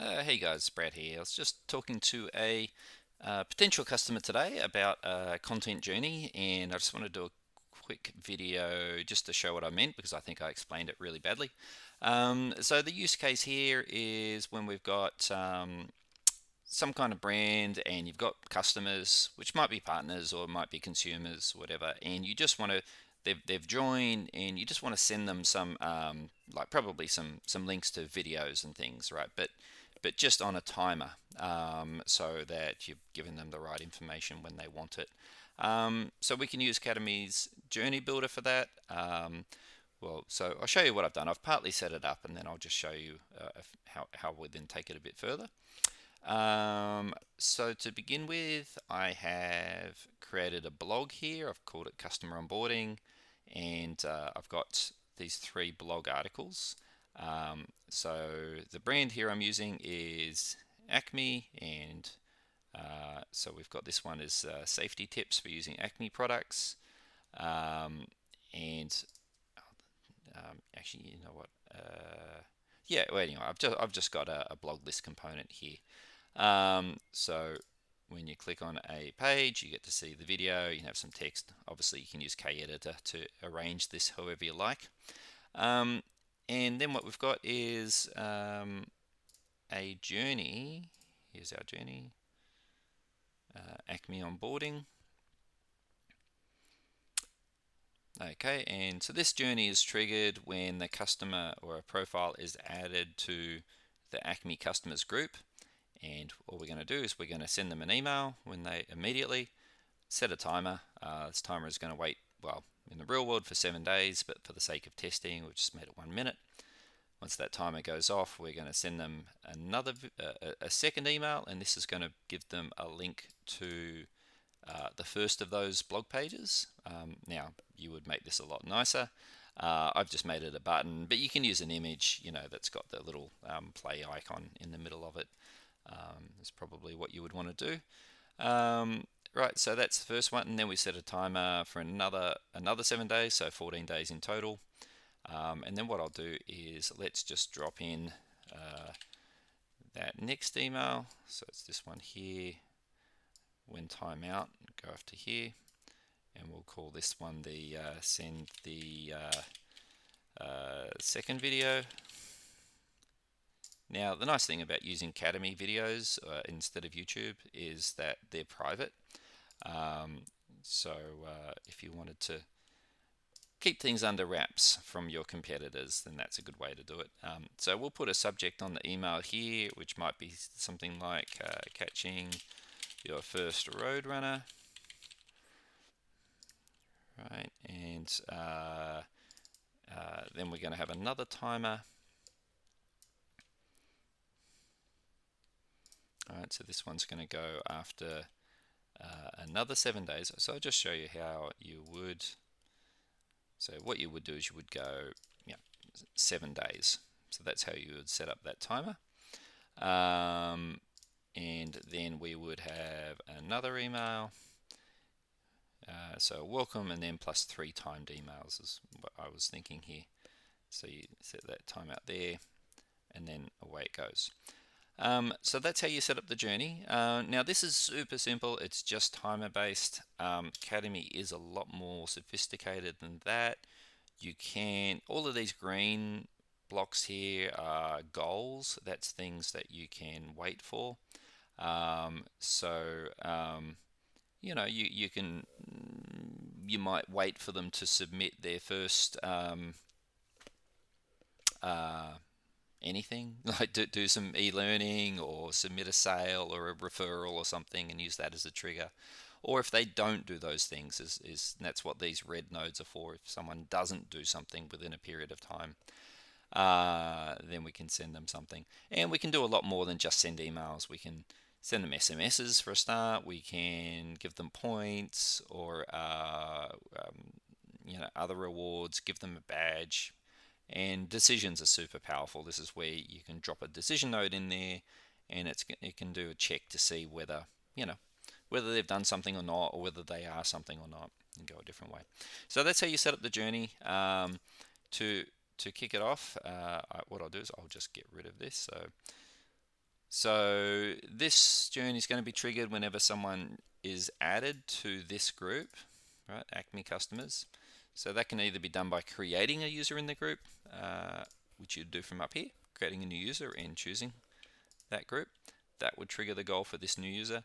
Hey guys, Brad here. I was just talking to a potential customer today about a content journey, and I just want to do a quick video just to show what I meant because I think I explained it really badly. So the use case here is when we've got some kind of brand and you've got customers, which might be partners or might be consumers, whatever, and you just want to they've joined and you just want to send them some like probably some links to videos and things, right? But just on a timer, so that you've given them the right information when they want it. So we can use Kademi's Journey Builder for that. So I'll show you what I've done. I've partly set it up, and then I'll just show you how we then take it a bit further. So to begin with, I have created a blog here. I've called it Customer Onboarding, and I've got these 3 blog articles. So the brand here I'm using is Acme, and so we've got this one is safety tips for using Acme products. And Actually, you know what? Yeah. Well, anyway, I've just got a blog list component here. So when you click on a page, you get to see the video. You can have some text. Obviously, you can use KEditor to arrange this however you like. Um, and then what we've got is a journey. Here's our journey. Acme onboarding. Okay, and so this journey is triggered when the customer or a profile is added to the Acme customers group. And what we're going to do is we're going to send them an email when they immediately set a timer. This timer is going to wait, well, in the real world for 7 days, but for the sake of testing, we just made it 1 minute. Once that timer goes off, we're going to send them a second email, and this is going to give them a link to the first of those blog pages. Now, you would make this a lot nicer. I've just made it a button, but you can use an image, that's got the little play icon in the middle of it. Is probably what you would want to do. Right, so that's the first one, and then we set a timer for another 7 days, so 14 days in total. And then what I'll do is let's just drop in that next email. So it's this one here. When timeout, go after here, and we'll call this one the send the second video. Now, the nice thing about using Kademi videos instead of YouTube is that they're private. So if you wanted to keep things under wraps from your competitors, then that's a good way to do it. So we'll put a subject on the email here, which might be something like catching your first roadrunner. Right, and then we're going to have another timer. Alright, so this one's going to go after another 7 days. So I'll just show you how you would. So what you would do is you would go 7 days. So that's how you would set up that timer. And then we would have another email. So welcome, and then plus 3 timed emails is what I was thinking here. So you set that timeout there, and then away it goes. So that's how you set up the journey. Now this is super simple. It's just timer based. Kademi is a lot more sophisticated than that. You can, all of these green blocks here are goals. That's things that you can wait for. You might wait for them to submit their first anything, like do some e-learning or submit a sale or a referral or something, and use that as a trigger. Or if they don't do those things, that's what these red nodes are for. If someone doesn't do something within a period of time, then we can send them something. And we can do a lot more than just send emails. We can send them SMSs for a start. We can give them points or other rewards, give them a badge. And decisions are super powerful. This is where you can drop a decision node in there, and it can do a check to see whether whether they've done something or not, or whether they are something or not, and go a different way. So that's how you set up the journey. To kick it off, what I'll do is I'll just get rid of this. So So this journey is going to be triggered whenever someone is added to this group, right? Acme customers. So that can either be done by creating a user in the group, which you'd do from up here, creating a new user and choosing that group. That would trigger the goal for this new user.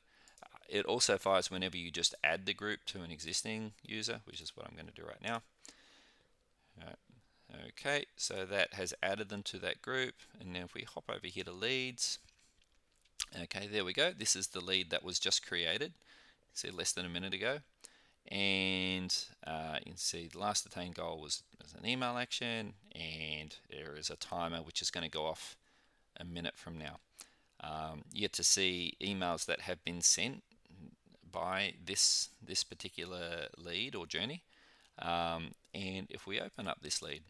It also fires whenever you just add the group to an existing user, which is what I'm going to do right now. Okay, so that has added them to that group. And now if we hop over here to leads, okay, there we go. This is the lead that was just created. See, less than a minute ago. And you can see the last attained goal was an email action, and there is a timer which is going to go off a minute from now. You get to see emails that have been sent by this particular lead or journey. And if we open up this lead,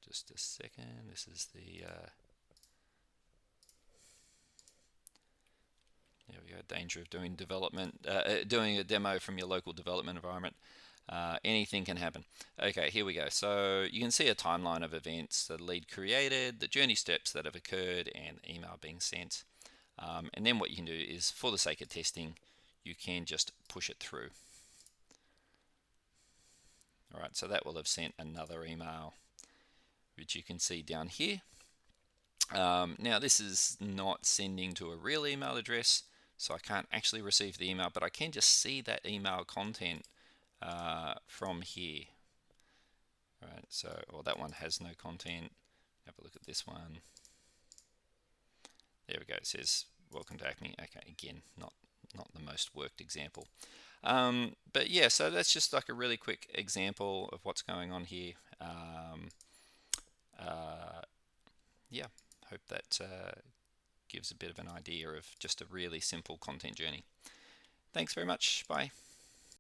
just a second, this is the there we go, danger of doing development, doing a demo from your local development environment. Anything can happen. Okay, here we go. So you can see a timeline of events, the lead created, the journey steps that have occurred, and the email being sent. And then what you can do is, for the sake of testing, you can just push it through. All right, so that will have sent another email, which you can see down here. Now this is not sending to a real email address, so I can't actually receive the email, but I can just see that email content from here. All right, so, well, that one has no content. Have a look at this one. There we go. It says welcome to Acme. Okay, again, not the most worked example. But yeah, so that's just like a really quick example of what's going on here. Yeah, hope that gives a bit of an idea of just a really simple content journey. Thanks very much. Bye.